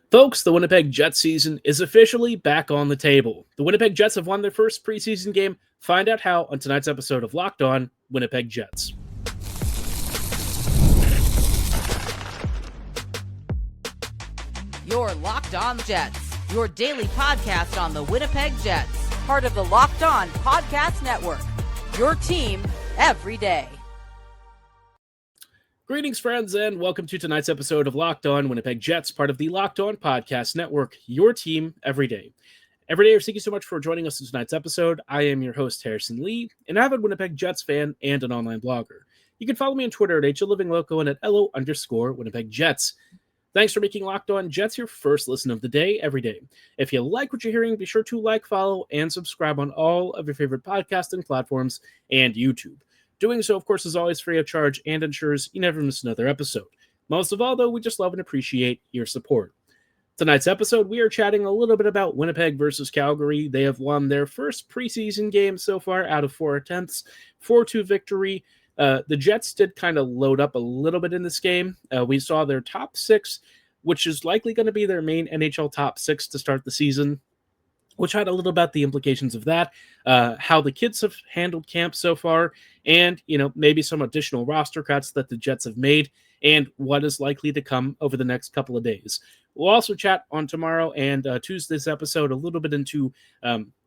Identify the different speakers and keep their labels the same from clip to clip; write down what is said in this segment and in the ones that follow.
Speaker 1: Folks, the Winnipeg Jets season is officially back on the table. The Winnipeg Jets have won their first preseason game. Find out how on tonight's episode of Locked On Winnipeg Jets.
Speaker 2: You're Locked On Jets, your daily podcast on the Winnipeg Jets, part of the Locked On Podcast Network, your team every day.
Speaker 1: Greetings, friends, and welcome to tonight's episode of Locked On Winnipeg Jets, part of the Locked On Podcast Network, your team every day. Every day, thank you so much for joining us in tonight's episode. I am your host, Harrison Lee, an avid Winnipeg Jets fan and an online blogger. You can follow me on Twitter at HLivingLoco and at LO_Winnipeg Jets. Thanks for making Locked On Jets your first listen of the day every day. If you like what you're hearing, be sure to like, follow, and subscribe on all of your favorite podcasting platforms and YouTube. Doing so, of course, is always free of charge and ensures you never miss another episode. Most of all, though, we just love and appreciate your support. Tonight's episode, we are chatting a little bit about Winnipeg versus Calgary. They have won their first preseason game so far out of 4 attempts, 4-2 victory. The Jets did kind of load up a little bit in this game. We saw their top 6, which is likely going to be their main NHL top 6 to start the season. We'll chat a little about the implications of that, how the kids have handled camp so far, and, maybe some additional roster cuts that the Jets have made, and what is likely to come over the next couple of days. We'll also chat on tomorrow and Tuesday's episode a little bit into,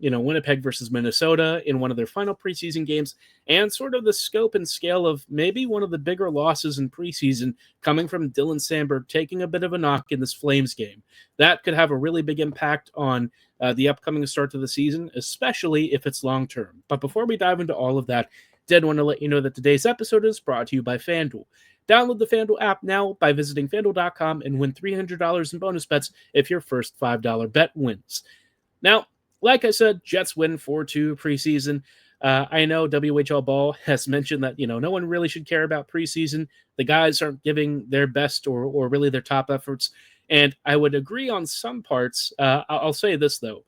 Speaker 1: Winnipeg versus Minnesota in one of their final preseason games, and sort of the scope and scale of maybe one of the bigger losses in preseason coming from Dylan Samberg taking a bit of a knock in this Flames game. That could have a really big impact on the upcoming start to the season, especially if it's long-term. But before we dive into all of that, did want to let you know that today's episode is brought to you by FanDuel. Download the FanDuel app now by visiting FanDuel.com and win $300 in bonus bets if your first $5 bet wins. Now, like I said, Jets win 4-2 preseason. I know WHL Ball has mentioned that, no one really should care about preseason. The guys aren't giving their best or really their top efforts. And I would agree on some parts. I'll say this, though.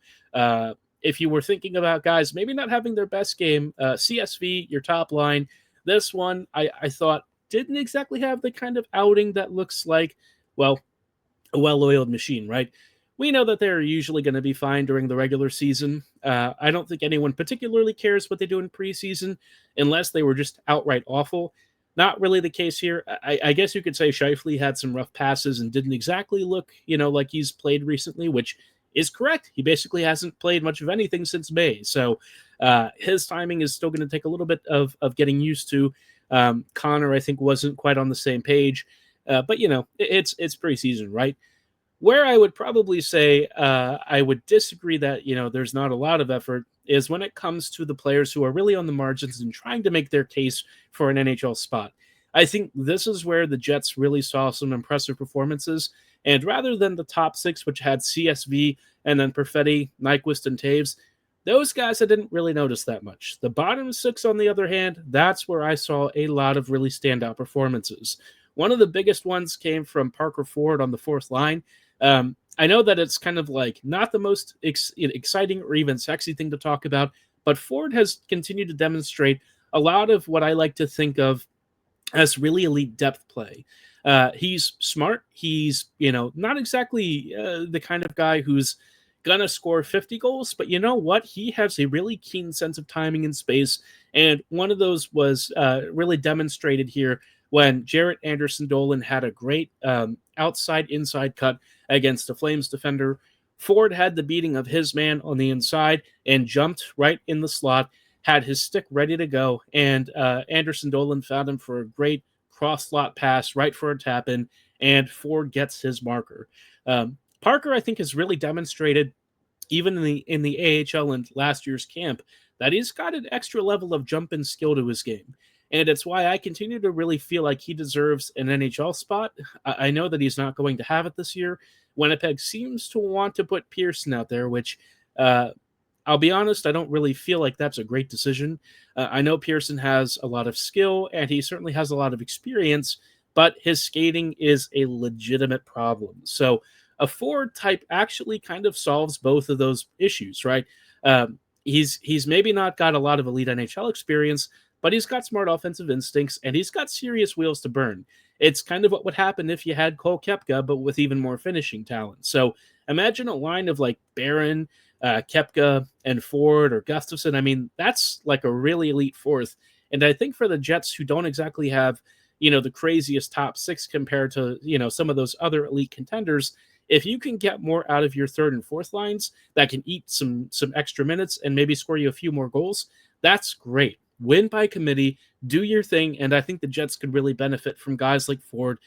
Speaker 1: If you were thinking about guys maybe not having their best game, CSV, your top line, this one I thought didn't exactly have the kind of outing that looks like, a well-oiled machine, right? We know that they're usually going to be fine during the regular season. I don't think anyone particularly cares what they do in preseason unless they were just outright awful. Not really the case here. I guess you could say Scheifele had some rough passes and didn't exactly look, like he's played recently, which is correct. He basically hasn't played much of anything since May. So his timing is still going to take a little bit of getting used to. Connor, I think, wasn't quite on the same page. But, it's preseason, right? Where I would probably say I would disagree that, there's not a lot of effort is when it comes to the players who are really on the margins and trying to make their case for an NHL spot. I think this is where the Jets really saw some impressive performances. And rather than the top 6, which had CSV and then Perfetti, Nyquist, and Taves, those guys I didn't really notice that much. The bottom 6, on the other hand, that's where I saw a lot of really standout performances. One of the biggest ones came from Parker Ford on the 4th line. I know that it's kind of like not the most exciting or even sexy thing to talk about, but Ford has continued to demonstrate a lot of what I like to think of as really elite depth play. He's smart. He's, not exactly the kind of guy who's gonna score 50 goals, but you know what? He has a really keen sense of timing and space, and one of those was really demonstrated here when Jarrett Anderson-Dolan had a great outside-inside cut against the Flames defender. Ford had the beating of his man on the inside and jumped right in the slot, had his stick ready to go, and Anderson-Dolan found him for a great cross-slot pass right for a tap-in, and Ford gets his marker. Parker, I think, has really demonstrated, even in the AHL and last year's camp, that he's got an extra level of jump and skill to his game. And it's why I continue to really feel like he deserves an NHL spot. I know that he's not going to have it this year. Winnipeg seems to want to put Pearson out there, which I'll be honest, I don't really feel like that's a great decision. I know Pearson has a lot of skill, and he certainly has a lot of experience, but his skating is a legitimate problem. So a Ford type actually kind of solves both of those issues, right? He's maybe not got a lot of elite NHL experience, but he's got smart offensive instincts, and he's got serious wheels to burn. It's kind of what would happen if you had Cole Koepka, but with even more finishing talent. So imagine a line of like Barron, Koepka, and Ford or Gustafson. I mean, that's like a really elite fourth. And I think for the Jets, who don't exactly have, the craziest top six compared to, some of those other elite contenders, if you can get more out of your third and fourth lines that can eat some extra minutes and maybe score you a few more goals, that's great. Win by committee, do your thing, and I think the Jets could really benefit from guys like Ford.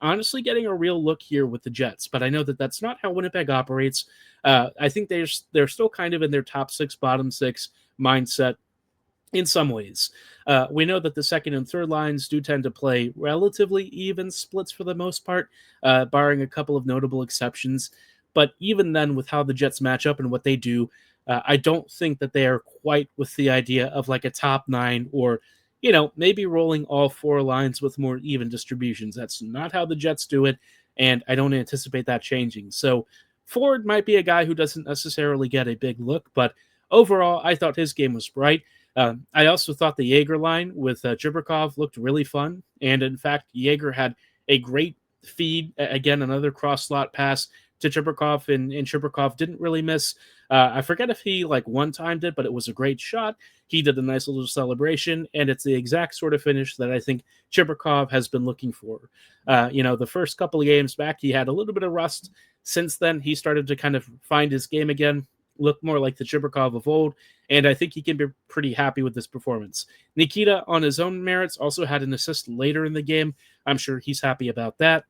Speaker 1: Honestly, getting a real look here with the Jets, but I know that that's not how Winnipeg operates. I think they're still kind of in their top six, bottom six mindset in some ways. We know that the second and third lines do tend to play relatively even splits for the most part, barring a couple of notable exceptions. But even then, with how the Jets match up and what they do, I don't think that they are quite with the idea of like a top nine or, maybe rolling all four lines with more even distributions. That's not how the Jets do it, and I don't anticipate that changing. So Ford might be a guy who doesn't necessarily get a big look, but overall, I thought his game was bright. I also thought the Jaeger line with Chibrikov looked really fun. And in fact, Jaeger had a great feed. Again, another cross slot pass to Chibrikov, and Chibrikov didn't really miss. I forget if he like one-timed it, but it was a great shot. He did a nice little celebration, and it's the exact sort of finish that I think Chibrikov has been looking for. The first couple of games back, he had a little bit of rust. Since then, he started to kind of find his game again, look more like the Chibrikov of old, and I think he can be pretty happy with this performance. Nikita, on his own merits, also had an assist later in the game. I'm sure he's happy about that.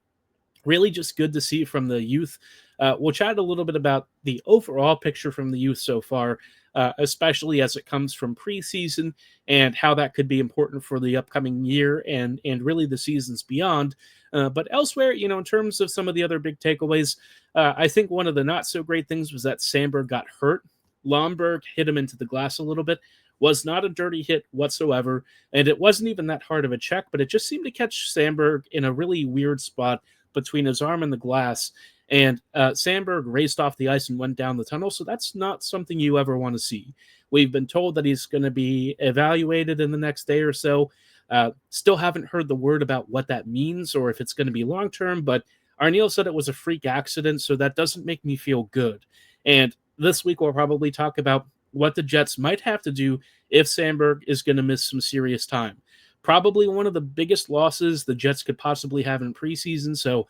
Speaker 1: Really just good to see from the youth. We'll chat a little bit about the overall picture from the youth so far, especially as it comes from preseason and how that could be important for the upcoming year and really the seasons beyond. But elsewhere, in terms of some of the other big takeaways, I think one of the not so great things was that Sandberg got hurt. Lomberg hit him into the glass a little bit. Was not a dirty hit whatsoever, and it wasn't even that hard of a check, but it just seemed to catch Sandberg in a really weird spot between his arm and the glass, and Sandberg raced off the ice and went down the tunnel, so that's not something you ever want to see. We've been told that he's going to be evaluated in the next day or so. Still haven't heard the word about what that means or if it's going to be long-term, but Arniel said it was a freak accident, so that doesn't make me feel good. And this week we'll probably talk about what the Jets might have to do if Sandberg is going to miss some serious time. Probably one of the biggest losses the Jets could possibly have in preseason. So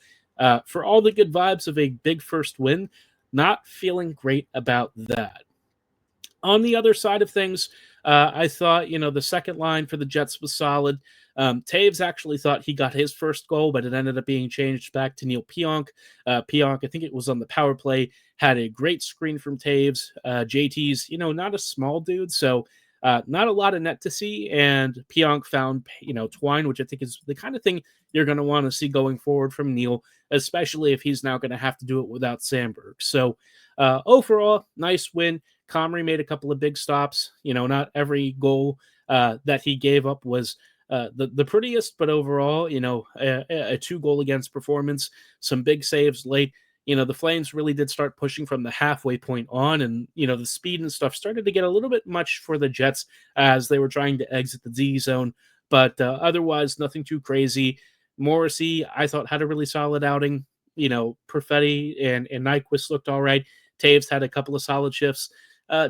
Speaker 1: for all the good vibes of a big first win, not feeling great about that. On the other side of things, I thought, the second line for the Jets was solid. Taves actually thought he got his first goal, but it ended up being changed back to Neil Pionk. Pionk, I think it was on the power play, had a great screen from Taves. JT's, not a small dude, so not a lot of net to see. And Pionk found, Twine, which I think is the kind of thing you're going to want to see going forward from Neil, especially if he's now going to have to do it without Sandberg. So overall, nice win. Comrie made a couple of big stops. Not every goal that he gave up was the prettiest, but overall, a 2-goal against performance, some big saves late. The Flames really did start pushing from the halfway point on, and, the speed and stuff started to get a little bit much for the Jets as they were trying to exit the D zone, but otherwise, nothing too crazy. Morrissey, I thought, had a really solid outing. Perfetti and Nyquist looked all right. Taves had a couple of solid shifts.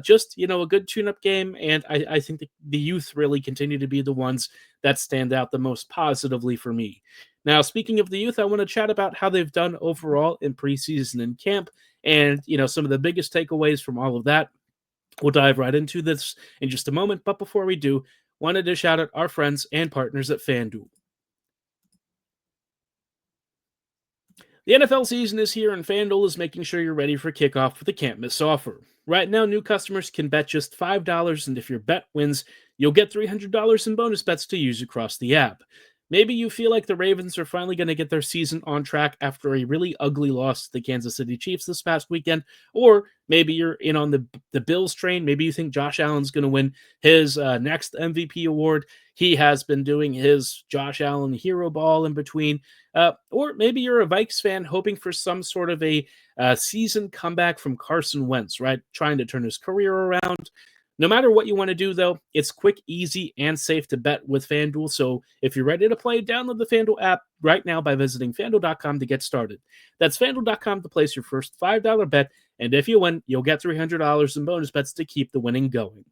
Speaker 1: Just, a good tune-up game, and I think the youth really continue to be the ones that stand out the most positively for me. Now, speaking of the youth, I want to chat about how they've done overall in preseason and camp, and, some of the biggest takeaways from all of that. We'll dive right into this in just a moment, but before we do, wanted to shout out our friends and partners at FanDuel. The NFL season is here, and FanDuel is making sure you're ready for kickoff with a can't-miss offer. Right now, new customers can bet just $5, and if your bet wins, you'll get $300 in bonus bets to use across the app. Maybe you feel like the Ravens are finally going to get their season on track after a really ugly loss to the Kansas City Chiefs this past weekend, or maybe you're in on the Bills train. Maybe you think Josh Allen's going to win his next MVP award. He has been doing his Josh Allen hero ball in between. Or maybe you're a Vikes fan hoping for some sort of a season comeback from Carson Wentz, right? Trying to turn his career around. No matter what you want to do, though, it's quick, easy, and safe to bet with FanDuel. So if you're ready to play, download the FanDuel app right now by visiting FanDuel.com to get started. That's FanDuel.com to place your first $5 bet, and if you win, you'll get $300 in bonus bets to keep the winning going.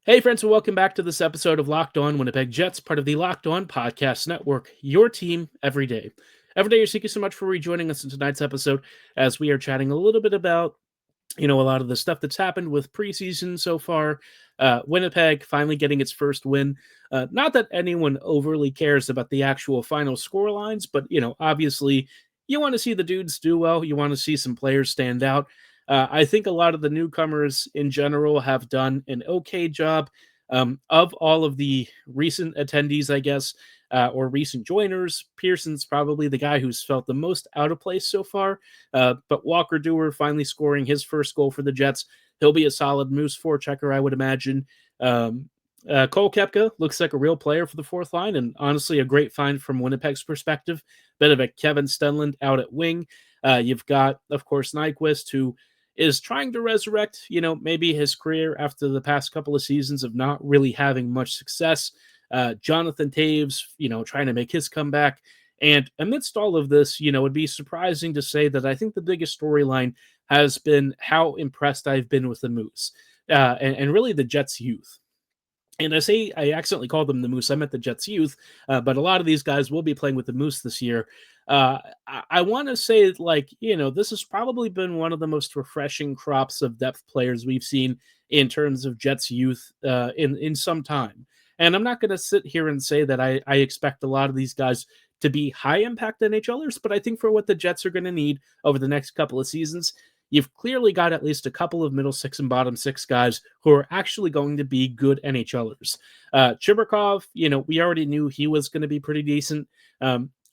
Speaker 1: Hey, friends, and welcome back to this episode of Locked On Winnipeg Jets, part of the Locked On Podcast Network, your team every day. Every day, thank you so much for rejoining us in tonight's episode as we are chatting a little bit about, a lot of the stuff that's happened with preseason so far. Winnipeg finally getting its first win. Not that anyone overly cares about the actual final score lines, but, obviously you want to see the dudes do well. You want to see some players stand out. I think a lot of the newcomers in general have done an okay job. Of all of the recent attendees, I guess, or recent joiners, Pearson's probably the guy who's felt the most out of place so far. But Walker Duehr finally scoring his first goal for the Jets. He'll be a solid Moose forechecker, I would imagine. Cole Koepka looks like a real player for the fourth line, and honestly a great find from Winnipeg's perspective. Bit of a Kevin Stenlund out at wing. You've got, of course, Nyquist, who is trying to resurrect, maybe his career after the past couple of seasons of not really having much success. Jonathan Toews, trying to make his comeback. And amidst all of this, it'd be surprising to say that I think the biggest storyline has been how impressed I've been with the Moose and really the Jets youth. And I accidentally called them the Moose. I meant the Jets youth, but a lot of these guys will be playing with the Moose this year. I want to say, this has probably been one of the most refreshing crops of depth players we've seen in terms of Jets youth in some time. And I'm not going to sit here and say that I expect a lot of these guys to be high-impact NHLers, but I think for what the Jets are going to need over the next couple of seasons, you've clearly got at least a couple of middle six and bottom six guys who are actually going to be good NHLers. Chibrikov, we already knew he was going to be pretty decent.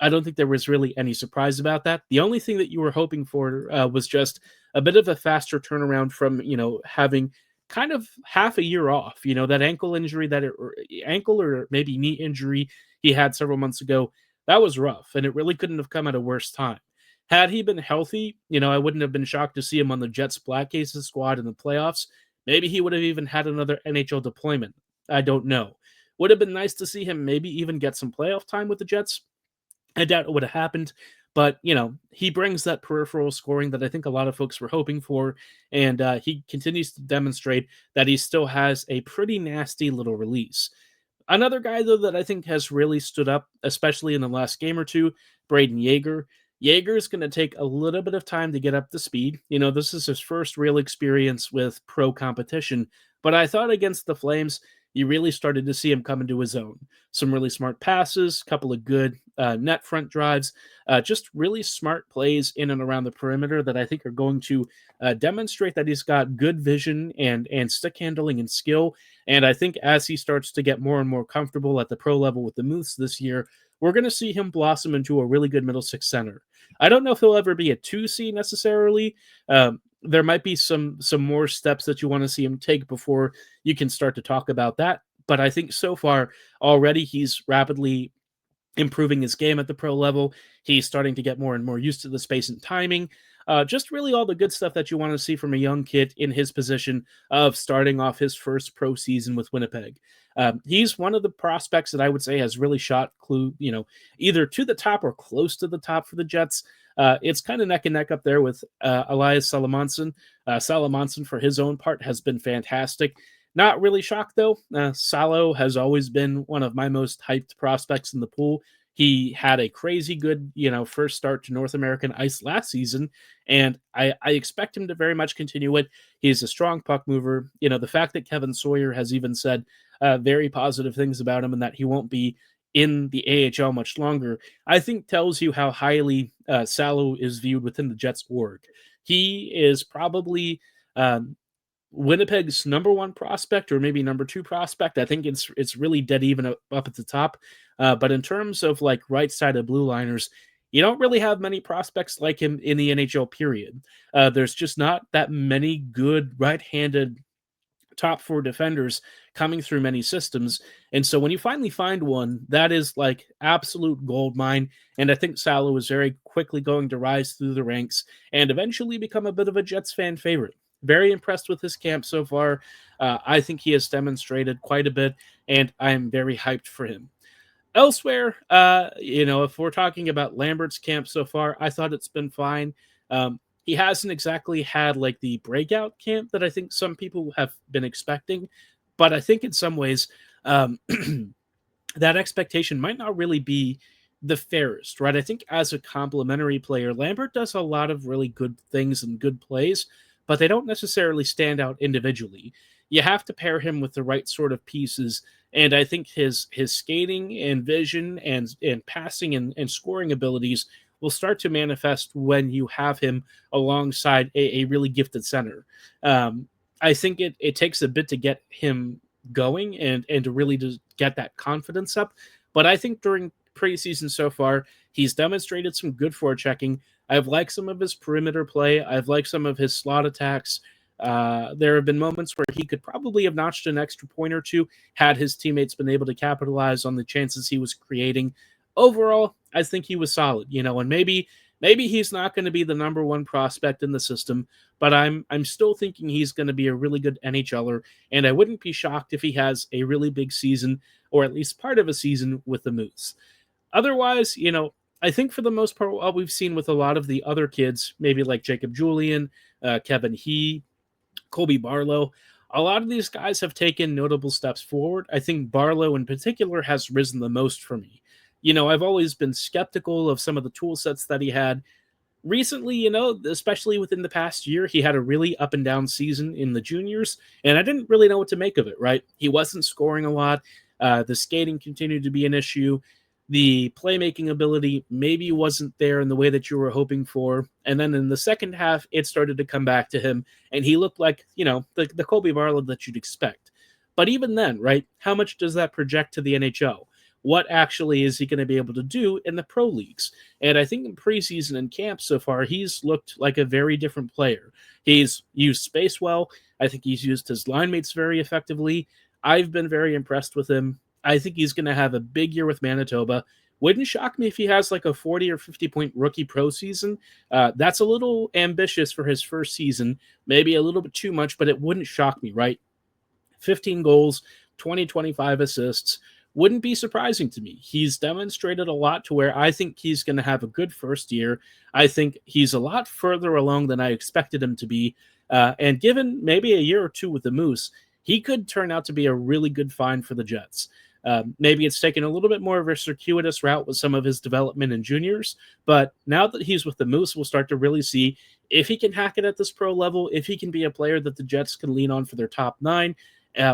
Speaker 1: I don't think there was really any surprise about that. The only thing that you were hoping for was just a bit of a faster turnaround from, having kind of half a year off, that ankle injury ankle or maybe knee injury he had several months ago. That was rough, and it really couldn't have come at a worse time. Had he been healthy, I wouldn't have been shocked to see him on the Jets Black Cases squad in the playoffs. Maybe he would have even had another NHL deployment. I don't know. Would have been nice to see him maybe even get some playoff time with the Jets. I doubt it would have happened, but, he brings that peripheral scoring that I think a lot of folks were hoping for, and he continues to demonstrate that he still has a pretty nasty little release. Another guy, though, that I think has really stood up, especially in the last game or two, Braden Yeager. Yeager's going to take a little bit of time to get up to speed. This is his first real experience with pro competition, but I thought against the Flames, you really started to see him come into his own. Some really smart passes, couple of good net front drives, just really smart plays in and around the perimeter that I think are going to demonstrate that he's got good vision and stick handling and skill. And I think as he starts to get more and more comfortable at the pro level with the Moose this year, we're going to see him blossom into a really good middle six center. I don't know if he'll ever be a 2C necessarily. There might be some more steps that you want to see him take before you can start to talk about that. But I think so far already he's rapidly improving his game at the pro level. He's starting to get more and more used to the space and timing. Just really all the good stuff that you want to see from a young kid in his position of starting off his first pro season with Winnipeg. He's one of the prospects that I would say has really shot either to the top or close to the top for the Jets. It's kind of neck and neck up there with Elias Salamonson. Salamonson, for his own part, has been fantastic. Not really shocked, though. Salo has always been one of my most hyped prospects in the pool. He had a crazy good, first start to North American ice last season, and I expect him to very much continue it. He's a strong puck mover. The fact that Kevin Sawyer has even said very positive things about him and that he won't be in the AHL much longer, I think tells you how highly Salo is viewed within the Jets org. He is probably Winnipeg's number one prospect, or maybe number two prospect. I think it's really dead even up at the top. But in terms of right-sided blue liners, you don't really have many prospects like him in the NHL period. There's just not that many good right-handed top 4 defenders coming through many systems. And so when you finally find one, that is like absolute gold mine. And I think Salo is very quickly going to rise through the ranks and eventually become a bit of a Jets fan favorite. Very impressed with his camp so far. I think he has demonstrated quite a bit, and I'm very hyped for him. Elsewhere, if we're talking about Lambert's camp so far, I thought it's been fine. He hasn't exactly had like the breakout camp that I think some people have been expecting, but I think in some ways that expectation might not really be the fairest, right? I think as a complementary player, Lambert does a lot of really good things and good plays, but they don't necessarily stand out individually. You have to pair him with the right sort of pieces, and I think his skating and vision and passing and scoring abilities will start to manifest when you have him alongside a really gifted center. I think it takes a bit to get him going and to really just get that confidence up. But I think during preseason so far, he's demonstrated some good forechecking. I've liked some of his perimeter play. I've liked some of his slot attacks. There have been moments where he could probably have notched an extra point or two had his teammates been able to capitalize on the chances he was creating. Overall, I think he was solid, and maybe he's not going to be the number one prospect in the system, but I'm still thinking he's going to be a really good NHLer, and I wouldn't be shocked if he has a really big season, or at least part of a season with the Moose. Otherwise, I think for the most part, what we've seen with a lot of the other kids, maybe like Jacob Julian, Kevin He, Colby Barlow, a lot of these guys have taken notable steps forward. I think Barlow in particular has risen the most for me. I've always been skeptical of some of the tool sets that he had. Recently, especially within the past year, he had a really up and down season in the juniors, and I didn't really know what to make of it, right? He wasn't scoring a lot. The skating continued to be an issue. The playmaking ability maybe wasn't there in the way that you were hoping for. And then in the second half, it started to come back to him, and he looked like, the Colby Barlow that you'd expect. But even then, right, how much does that project to the NHL? What actually is he going to be able to do in the pro leagues? And I think in preseason and camp so far, he's looked like a very different player. He's used space well. I think he's used his line mates very effectively. I've been very impressed with him. I think he's going to have a big year with Manitoba. Wouldn't shock me if he has like a 40 or 50-point rookie pro season. That's a little ambitious for his first season, maybe a little bit too much, but it wouldn't shock me, right? 15 goals, 25 assists. Wouldn't be surprising to me. He's demonstrated a lot to where I think he's going to have a good first year. I think he's a lot further along than I expected him to be. And given maybe a year or two with the Moose, he could turn out to be a really good find for the Jets. Maybe it's taken a little bit more of a circuitous route with some of his development in juniors, but now that he's with the Moose, we'll start to really see if he can hack it at this pro level, if he can be a player that the Jets can lean on for their top 9.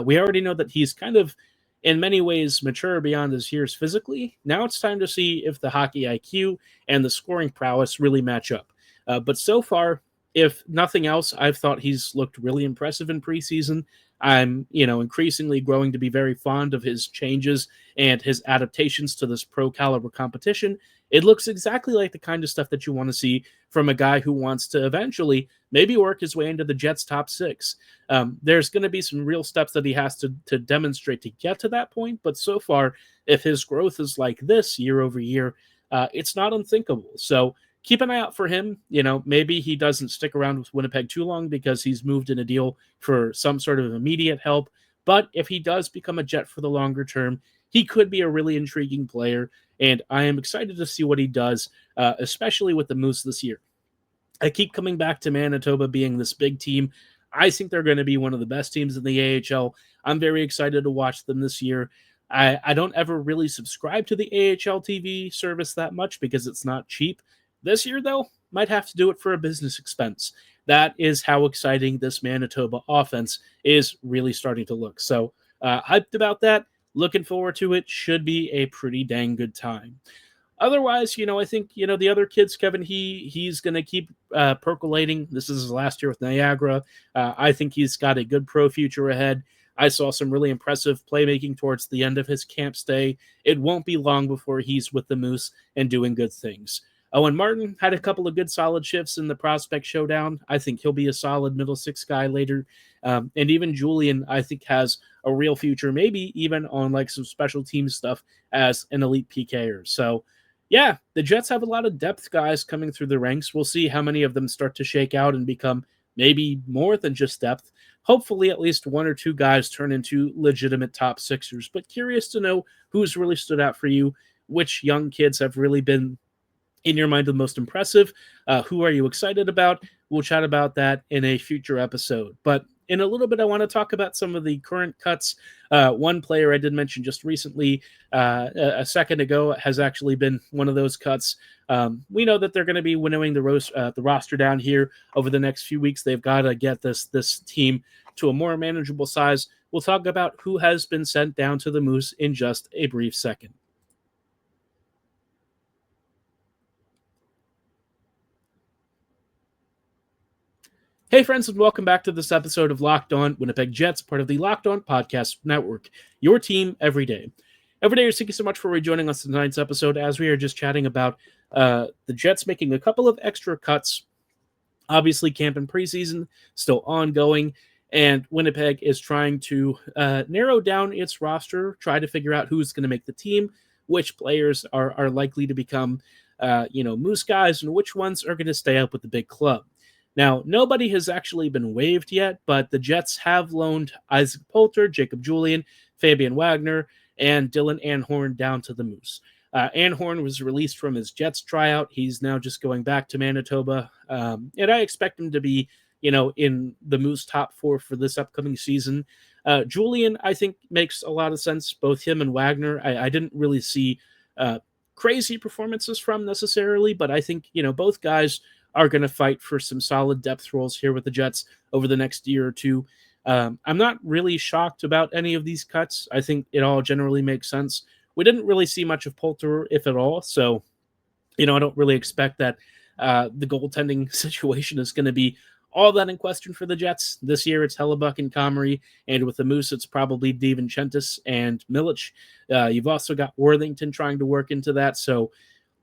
Speaker 1: We already know that he's kind of, in many ways, mature beyond his years physically. Now it's time to see if the hockey IQ and the scoring prowess really match up. But so far, if nothing else, I've thought he's looked really impressive in preseason. I'm, increasingly growing to be very fond of his changes and his adaptations to this pro caliber competition. It looks exactly like the kind of stuff that you want to see from a guy who wants to eventually maybe work his way into the Jets' top 6. There's going to be some real steps that he has to demonstrate to get to that point. But so far, if his growth is like this year over year, it's not unthinkable. So keep an eye out for him. Maybe he doesn't stick around with Winnipeg too long because he's moved in a deal for some sort of immediate help. But if he does become a Jet for the longer term, he could be a really intriguing player, and I am excited to see what he does, especially with the Moose this year. I keep coming back to Manitoba being this big team. I think they're going to be one of the best teams in the AHL. I'm very excited to watch them this year. I don't ever really subscribe to the AHL TV service that much because it's not cheap. This year, though, might have to do it for a business expense. That is how exciting this Manitoba offense is really starting to look. So hyped about that. Looking forward to it. Should be a pretty dang good time. Otherwise, I think, the other kids, Kevin, he's going to keep percolating. This is his last year with Niagara. I think he's got a good pro future ahead. I saw some really impressive playmaking towards the end of his camp stay. It won't be long before he's with the Moose and doing good things. Owen Martin had a couple of good solid shifts in the prospect showdown. I think he'll be a solid middle six guy later. And even Julian, I think, has a real future, maybe even on like some special team stuff as an elite PKer. So, yeah, the Jets have a lot of depth guys coming through the ranks. We'll see how many of them start to shake out and become maybe more than just depth. Hopefully, at least one or two guys turn into legitimate top sixers. But curious to know who's really stood out for you, which young kids have really been in your mind the most impressive. Who are you excited about? We'll chat about that in a future episode. But in a little bit, I want to talk about some of the current cuts. One player I did mention just recently, a second ago, has actually been one of those cuts. We know that they're going to be winnowing the roster down here over the next few weeks. They've got to get this team to a more manageable size. We'll talk about who has been sent down to the Moose in just a brief second. Hey, friends, and welcome back to this episode of Locked On Winnipeg Jets, part of the Locked On Podcast Network, your team every day. Every day, thank you so much for rejoining us in tonight's episode as we are just chatting about the Jets making a couple of extra cuts. Obviously, camp and preseason still ongoing, and Winnipeg is trying to narrow down its roster, try to figure out who's going to make the team, which players are likely to become Moose guys, and which ones are going to stay up with the big club. Now, nobody has actually been waived yet, but the Jets have loaned Isaac Poulter, Jacob Julian, Fabian Wagner, and Dylan Anhorn down to the Moose. Anhorn was released from his Jets tryout. He's now just going back to Manitoba, and I expect him to be, in the Moose top four for this upcoming season. Julian, I think, makes a lot of sense. Both him and Wagner, I didn't really see crazy performances from necessarily, but I think, both guys are going to fight for some solid depth roles here with the Jets over the next year or two. I'm not really shocked about any of these cuts. I think it all generally makes sense. We didn't really see much of Poulter, if at all, so I don't really expect that the goaltending situation is going to be all that in question for the Jets. This year it's Hellebuck and Comrie, and with the Moose it's probably DiVincentis and Milic. You've also got Worthington trying to work into that, so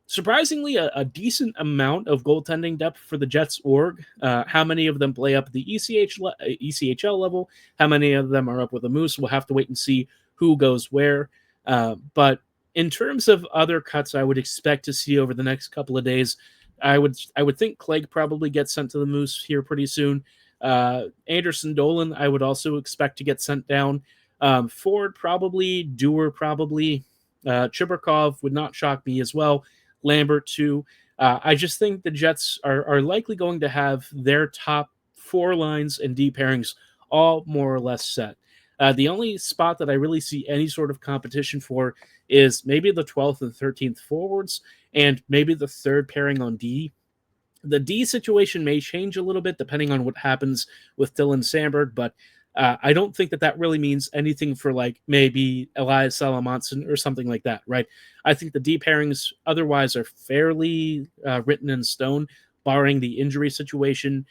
Speaker 1: surprisingly, a decent amount of goaltending depth for the Jets org. How many of them play up at the ECHL level? How many of them are up with the Moose? We'll have to wait and see who goes where. But in terms of other cuts I would expect to see over the next couple of days, I would think Clegg probably gets sent to the Moose here pretty soon. Anderson Dolan, I would also expect to get sent down. Ford probably, Dewar probably. Chibrikov would not shock me as well. Lambert too. I just think the Jets are likely going to have their top four lines and D pairings all more or less set. The only spot that I really see any sort of competition for is maybe the 12th and 13th forwards and maybe the third pairing on D. The D situation may change a little bit depending on what happens with Dylan Samberg, but I don't think that really means anything for like maybe Elias Salamonson or something like that, right? I think the D pairings otherwise are fairly written in stone, barring the injury situation.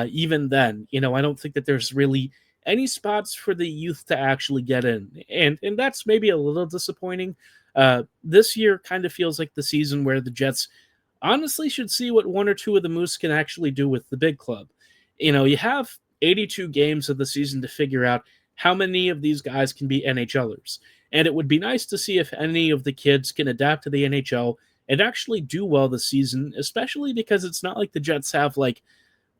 Speaker 1: Even then, I don't think that there's really any spots for the youth to actually get in. And that's maybe a little disappointing. This year kind of feels like the season where the Jets honestly should see what one or two of the Moose can actually do with the big club. You have 82 games of the season to figure out how many of these guys can be NHLers. And it would be nice to see if any of the kids can adapt to the NHL and actually do well this season, especially because it's not like the Jets have like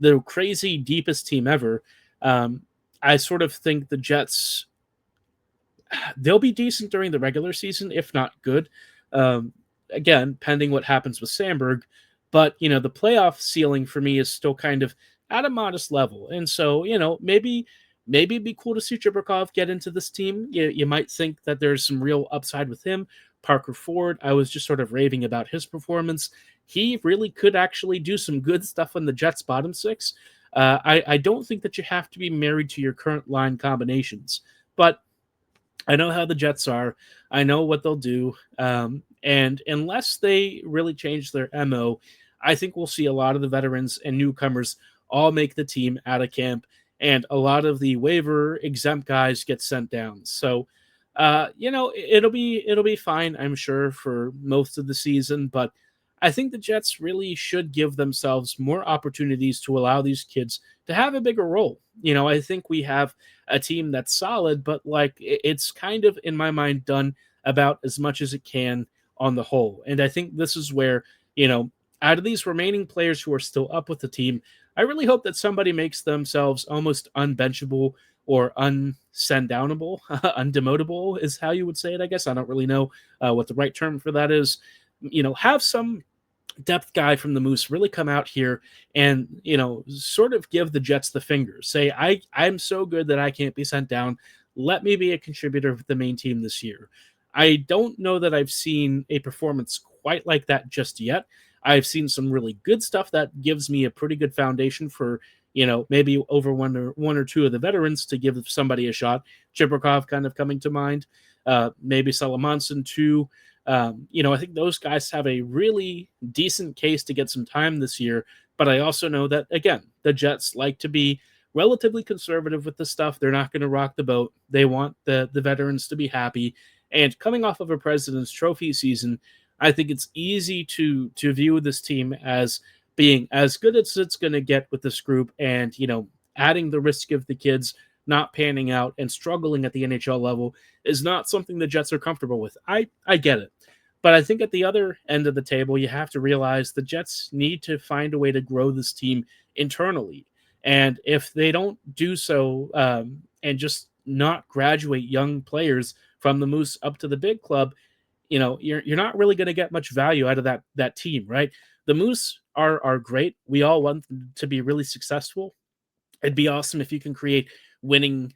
Speaker 1: the crazy deepest team ever. I sort of think the Jets, they'll be decent during the regular season, if not good. Again, pending what happens with Samberg. But, the playoff ceiling for me is still kind of at a modest level. And so, maybe it'd be cool to see Chibrikov get into this team. You might think that there's some real upside with him. Parker Ford, I was just sort of raving about his performance. He really could actually do some good stuff on the Jets' bottom six. I don't think that you have to be married to your current line combinations, but I know how the Jets are. I know what they'll do. And unless they really change their MO, I think we'll see a lot of the veterans and newcomers all make the team out of camp, and a lot of the waiver exempt guys get sent down. So, it'll be fine, I'm sure, for most of the season, but I think the Jets really should give themselves more opportunities to allow these kids to have a bigger role. I think we have a team that's solid, but like it's kind of, in my mind, done about as much as it can on the whole. And I think this is where, out of these remaining players who are still up with the team, I really hope that somebody makes themselves almost unbenchable or unsendownable. Undemotable is how you would say it, I guess. I don't really know what the right term for that is. Have some depth guy from the Moose really come out here and sort of give the Jets the finger. Say, I'm so good that I can't be sent down. Let me be a contributor with the main team this year. I don't know that I've seen a performance quite like that just yet. I've seen some really good stuff that gives me a pretty good foundation for maybe over one or two of the veterans to give somebody a shot. Chibrikov kind of coming to mind. Maybe Salamanson too. I think those guys have a really decent case to get some time this year. But I also know that, again, the Jets like to be relatively conservative with the stuff. They're not going to rock the boat. They want the veterans to be happy. And coming off of a President's Trophy season, I think it's easy to view this team as being as good as it's going to get with this group, and adding the risk of the kids not panning out and struggling at the NHL level is not something the Jets are comfortable with. I get it. But I think at the other end of the table, you have to realize the Jets need to find a way to grow this team internally. And if they don't do so and just not graduate young players from the Moose up to the big club, you're not really going to get much value out of that team, right? The Moose are great. We all want them to be really successful. It'd be awesome if you can create winning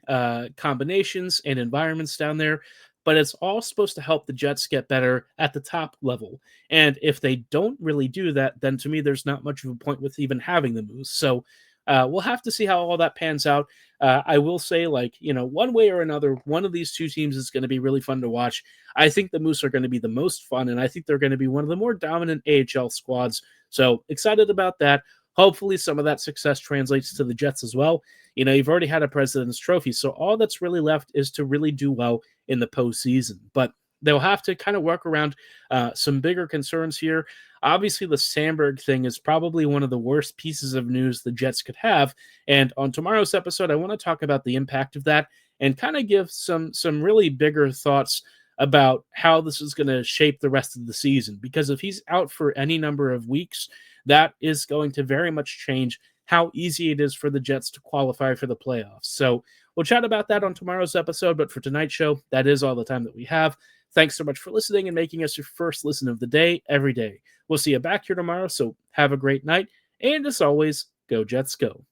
Speaker 1: combinations and environments down there, but it's all supposed to help the Jets get better at the top level. And if they don't really do that, then to me, there's not much of a point with even having the Moose. So we'll have to see how all that pans out. I will say, one way or another, one of these two teams is going to be really fun to watch. I think the Moose are going to be the most fun, and I think they're going to be one of the more dominant AHL squads. So excited about that. Hopefully some of that success translates to the Jets as well. You've already had a President's Trophy, so all that's really left is to really do well in the postseason. But they'll have to kind of work around some bigger concerns here. Obviously, the Sandberg thing is probably one of the worst pieces of news the Jets could have. And on tomorrow's episode, I want to talk about the impact of that and kind of give some really bigger thoughts about how this is going to shape the rest of the season. Because if he's out for any number of weeks, that is going to very much change how easy it is for the Jets to qualify for the playoffs. So we'll chat about that on tomorrow's episode. But for tonight's show, that is all the time that we have. Thanks so much for listening and making us your first listen of the day every day. We'll see you back here tomorrow, so have a great night. And as always, go Jets, go.